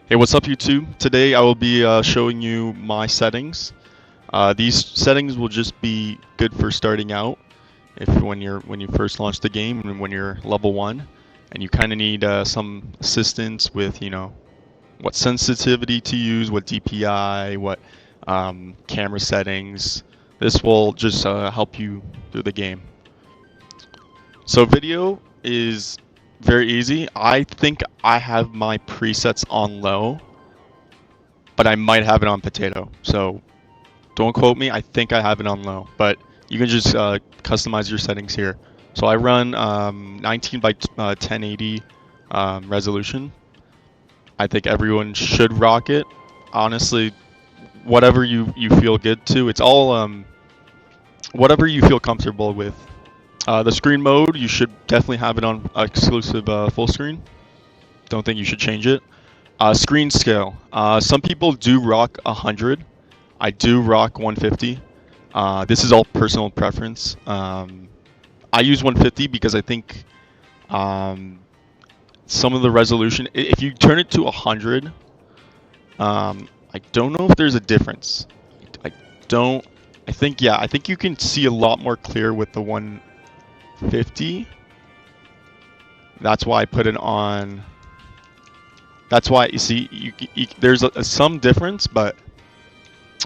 Hey, what's up YouTube? Today I will be showing you my settings. These settings will just be good for starting out if when you first launch the game and when you're level 1 and you kind of need some assistance with, what sensitivity to use, what DPI, what camera settings. This will just help you through the game. So video is very easy. I think I have my presets on low, but I might have it on potato. So don't quote me. I think I have it on low, but you can just customize your settings here. So I run 19 by 1080 resolution. I think everyone should rock it. Honestly, whatever you feel good to. It's all whatever you feel comfortable with. The screen mode, you should definitely have it on exclusive full screen. Don't think you should change it. Screen scale. Some people do rock 100. I do rock 150. This is all personal preference. I use 150 because I think some of the resolution, if you turn it to 100, I don't know if there's a difference. I don't. I think you can see a lot more clear with the 150. That's why I put it on. That's why you see there's some difference, but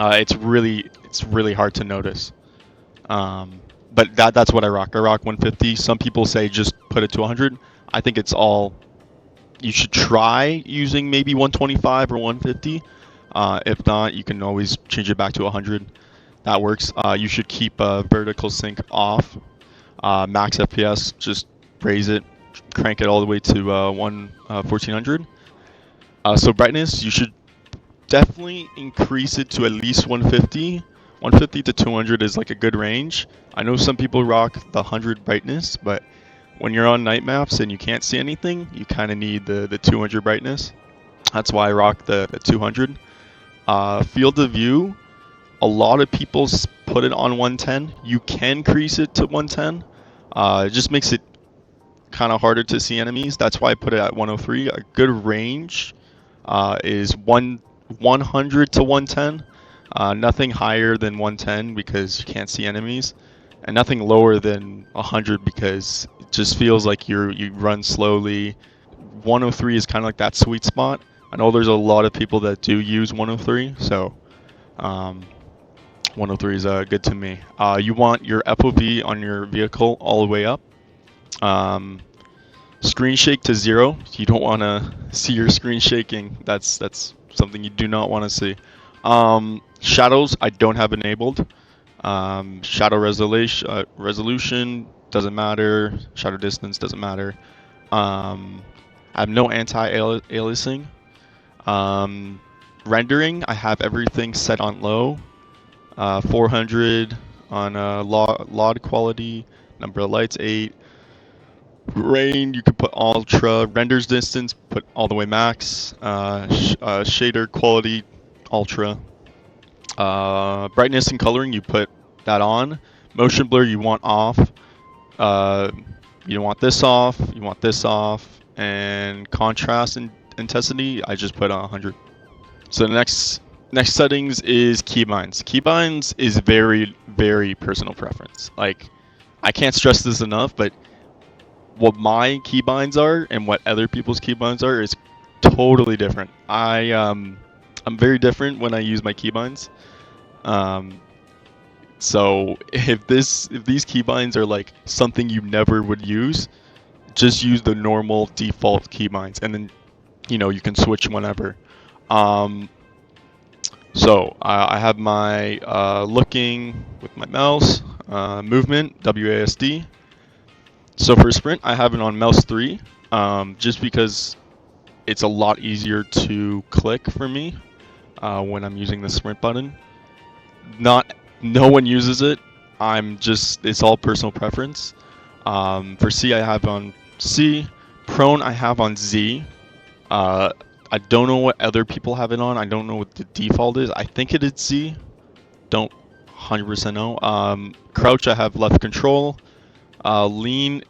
it's really hard to notice. But that's what I rock. I rock 150. Some people say just put it to 100. I think it's all. You should try using maybe 125 or 150. If not, you can always change it back to 100. That works. You should keep vertical sync off. Max FPS, just raise it, crank it all the way to 1400. So brightness, you should definitely increase it to at least 150. 150 to 200 is like a good range. I know some people rock the 100 brightness, but when you're on night maps and you can't see anything, you kind of need the 200 brightness. That's why I rock the 200. Field of view, a lot of people put it on 110. You can increase it to 110. It just makes it kind of harder to see enemies. That's why I put it at 103. A good range is 100 to 110. Nothing higher than 110 because you can't see enemies, and nothing lower than 100 because it just feels like you run slowly. 103 is kind of like that sweet spot. I know there's a lot of people that do use 103, so 103 is good to me. You want your FOV on your vehicle all the way up. Screen shake to 0. You don't want to see your screen shaking. That's something you do not want to see. Shadows I don't have enabled. Shadow resolution doesn't matter. Shadow distance doesn't matter. I have no anti-aliasing. Rendering, I have everything set on low. 400 on LOD quality. Number of lights 8. Grain, you can put ultra. Renders distance, put all the way max. Shader quality, ultra. Brightness and coloring, you put that on. Motion blur, you want off. You don't want this off. You want this off. And contrast and intensity, I just put on 100. So the next settings is keybinds. Keybinds is very personal preference. Like, I can't stress this enough, but what my keybinds are and what other people's keybinds are is totally different. I'm very different when I use my keybinds. So if these keybinds are like something you never would use, just use the normal default keybinds, and then you can switch whenever. So I have my looking with my mouse, movement, WASD. So for sprint, I have it on mouse 3, just because it's a lot easier to click for me when I'm using the sprint button. No one uses it. It's all personal preference. For C, I have on C. Prone, I have on Z. I don't know what other people have it on. I don't know what the default is. I think it is Z. Don't 100% know. Crouch, I have left control. Lean,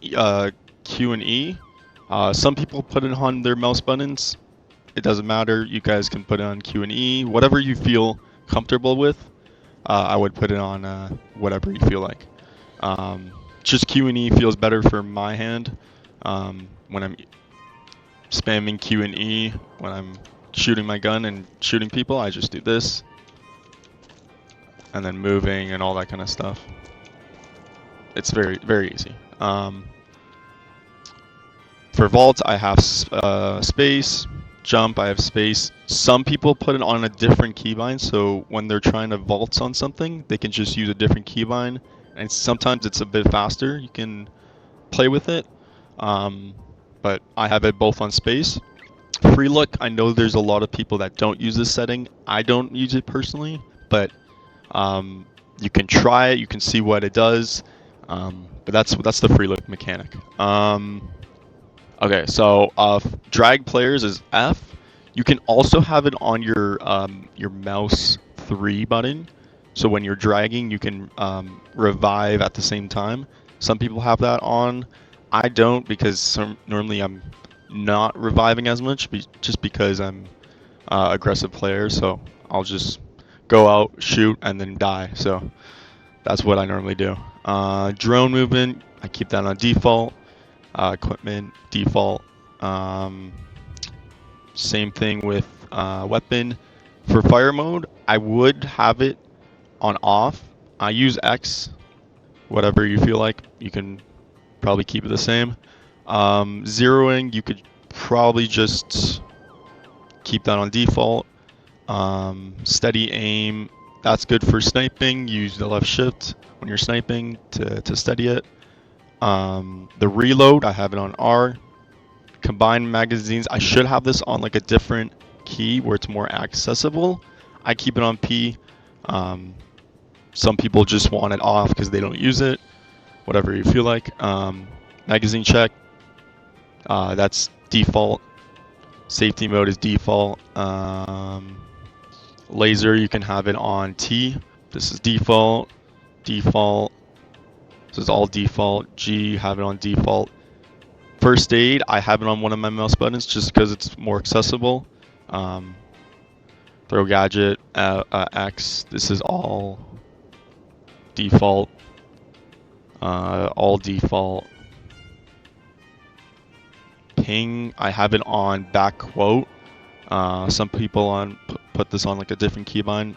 Q and E. Some people put it on their mouse buttons. It doesn't matter. You guys can put it on Q and E, whatever you feel comfortable with. I would put it on whatever you feel like. Just Q and E feels better for my hand. When I'm spamming Q and E, when I'm shooting my gun and shooting people, I just do this, and then moving and all that kind of stuff. It's very, very easy. For vault, I have space. Jump, I have space. Some people put it on a different keybind, so when they're trying to vault on something, they can just use a different keybind, and sometimes it's a bit faster. You can play with it, but I have it both on space. Free look, I know there's a lot of people that don't use this setting. I don't use it personally, but you can try it. You can see what it does, but that's the free look mechanic. Okay, so drag players is F. You can also have it on your mouse 3 button. So when you're dragging, you can revive at the same time. Some people have that on. I don't, because normally I'm not reviving as much, just because I'm aggressive player. So I'll just go out, shoot, and then die. So that's what I normally do. Drone movement, I keep that on default. Equipment default. Same thing with weapon. For fire mode, I would have it on off. I use X. Whatever you feel like, you can probably keep it the same. Zeroing, you could probably just keep that on default. Steady aim, that's good for sniping. Use the left shift when you're sniping to steady it. The reload, I have it on R. Combined magazines, I should have this on like a different key where it's more accessible. I keep it on P. Some people just want it off because they don't use it. Whatever you feel like. Magazine check, that's default. Safety mode is default. Laser, you can have it on T. This is default. Default. This is all default. G, have it on default. First aid, I have it on one of my mouse buttons just because it's more accessible. Throw gadget, X, this is all default. All default. Ping, I have it on back quote. Some people put this on like a different keybind.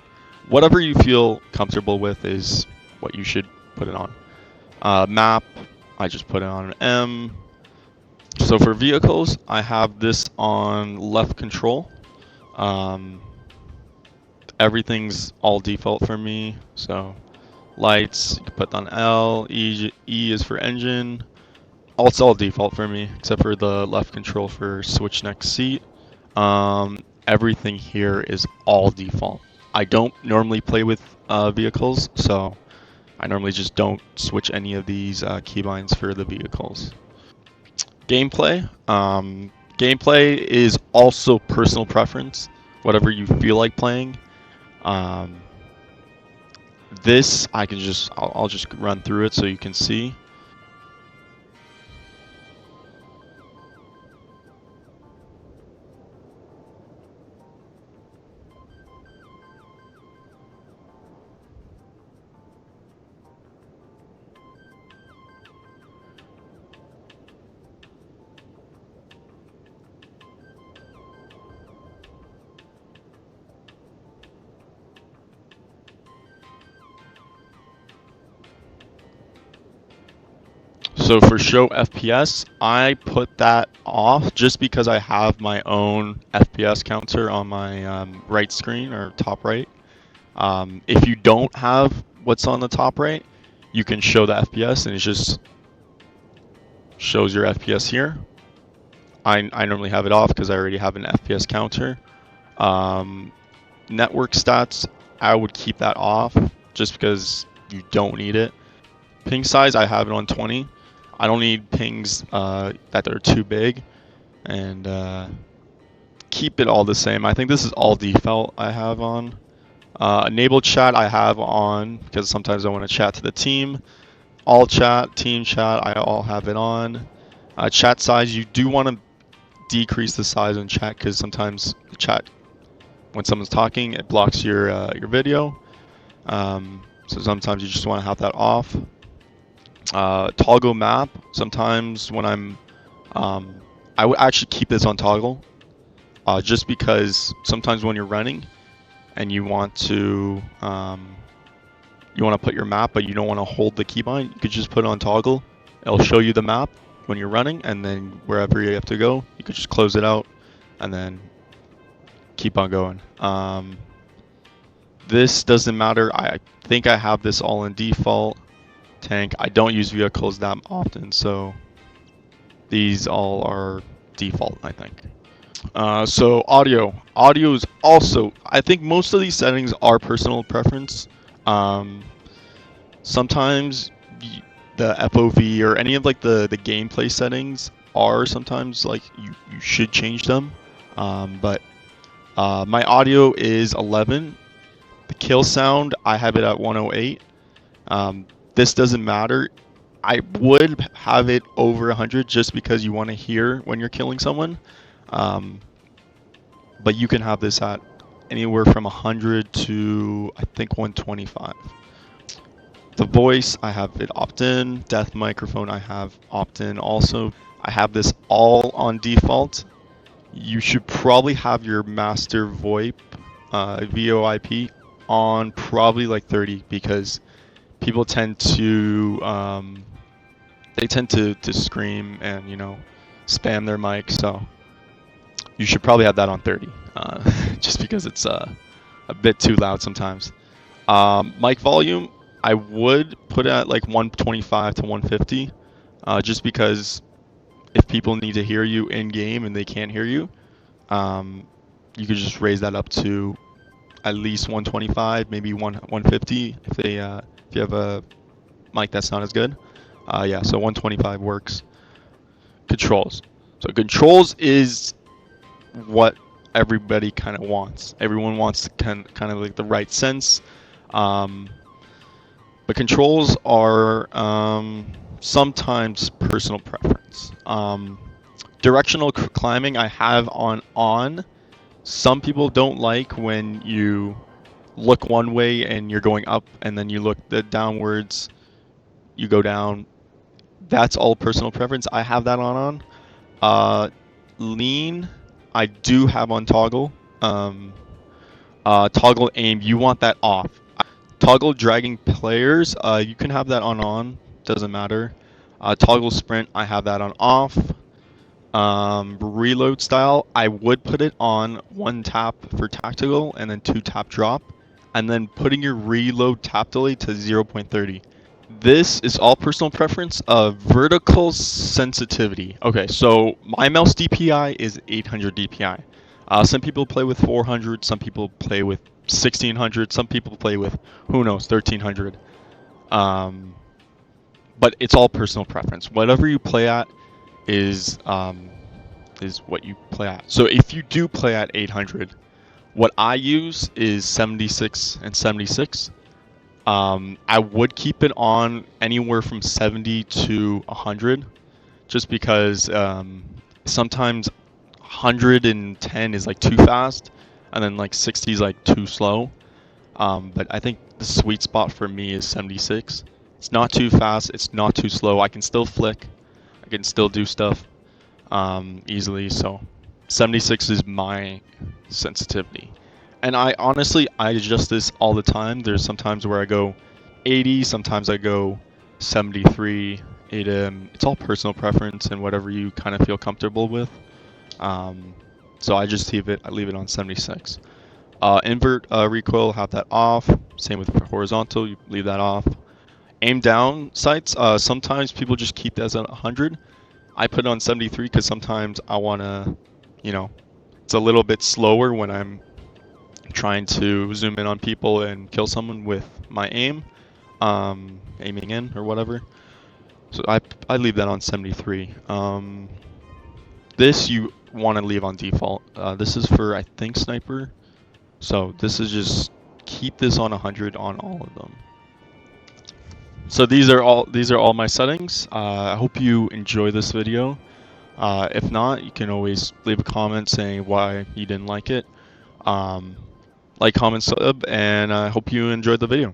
Whatever you feel comfortable with is what you should put it on. Map, I just put it on an M. So for vehicles, I have this on left control. Everything's all default for me. So lights, you can put on L. E is for engine. It's all default for me, except for the left control for switch next seat. Everything here is all default. I don't normally play with vehicles, so I normally just don't switch any of these keybinds for the vehicles. Gameplay. Gameplay is also personal preference, whatever you feel like playing. This I'll just run through it so you can see. So for show FPS, I put that off just because I have my own FPS counter on my right screen or top right. If you don't have what's on the top right, you can show the FPS and it just shows your FPS here. I normally have it off because I already have an FPS counter. Network stats, I would keep that off just because you don't need it. Ping size, I have it on 20. I don't need pings that are too big, and keep it all the same. I think this is all default I have on. Enable chat I have on because sometimes I want to chat to the team. All chat, team chat, I all have it on. Chat size, you do want to decrease the size in chat because sometimes the chat, when someone's talking, it blocks your video. So sometimes you just want to have that off. Toggle map. Sometimes when I would actually keep this on toggle, just because sometimes when you're running and you want to put your map, but you don't want to hold the keybind, you could just put it on toggle. It'll show you the map when you're running, and then wherever you have to go, you could just close it out and then keep on going. This doesn't matter. I think I have this all in default. Tank. I don't use vehicles that often, so these all are default, I think. So audio. Audio is also, I think most of these settings are personal preference. Sometimes the FOV or any of like the gameplay settings are sometimes like you should change them. But my audio is 11. The kill sound, I have it at 108. This doesn't matter. I would have it over 100 just because you want to hear when you're killing someone. But you can have this at anywhere from 100 to I think 125. The voice, I have it opt-in. Death microphone, I have opt-in also. I have this all on default. You should probably have your master VoIP, VoIP, on probably like 30 because people tend to scream and spam their mic, so you should probably have that on 30, just because it's a bit too loud sometimes. Mic volume, I would put it at like 125 to 150, just because if people need to hear you in game and they can't hear you, you could just raise that up to at least 125, maybe 150 if you have a mic that's not as good. Yeah, so 125 works. Controls. So controls is what everybody kind of wants. Everyone wants kind of like the right sense. But controls are sometimes personal preference. Directional climbing I have on. Some people don't like when you look one way and you're going up, and then you look downwards, you go down. That's all personal preference. I have that on. Lean, I do have on toggle. Toggle aim, you want that off. Toggle dragging players, you can have that on. Doesn't matter. Toggle sprint, I have that on off. Reload style, I would put it on 1 tap for tactical and then 2 tap drop, and then putting your reload tap delay to 0.30. This is all personal preference. Vertical sensitivity. Okay, so my mouse DPI is 800 DPI. Some people play with 400, some people play with 1600, some people play with, who knows, 1300. But it's all personal preference. Whatever you play at is what you play at. So if you do play at 800, what I use is 76 and 76. I would keep it on anywhere from 70 to 100, just because sometimes 110 is like too fast, and then like 60 is like too slow. But I think the sweet spot for me is 76. It's not too fast, it's not too slow. I can still flick, I can still do stuff easily. So 76 is my sensitivity. And I honestly, I adjust this all the time. There's sometimes where I go 80, sometimes I go 73. It's all personal preference and whatever you kind of feel comfortable with. So I just leave it on 76. Invert recoil, have that off. Same with horizontal, you leave that off. Aim down sights, sometimes people just keep that at 100. I put it on 73 because sometimes I want to, it's a little bit slower when I'm trying to zoom in on people and kill someone with my aim, aiming in or whatever. So I leave that on 73. This you want to leave on default. This is for, I think, sniper. So this is just keep this on 100 on all of them. So these are all my settings. I hope you enjoy this video. If not, you can always leave a comment saying why you didn't like it. Like, comment, sub, and I hope you enjoyed the video.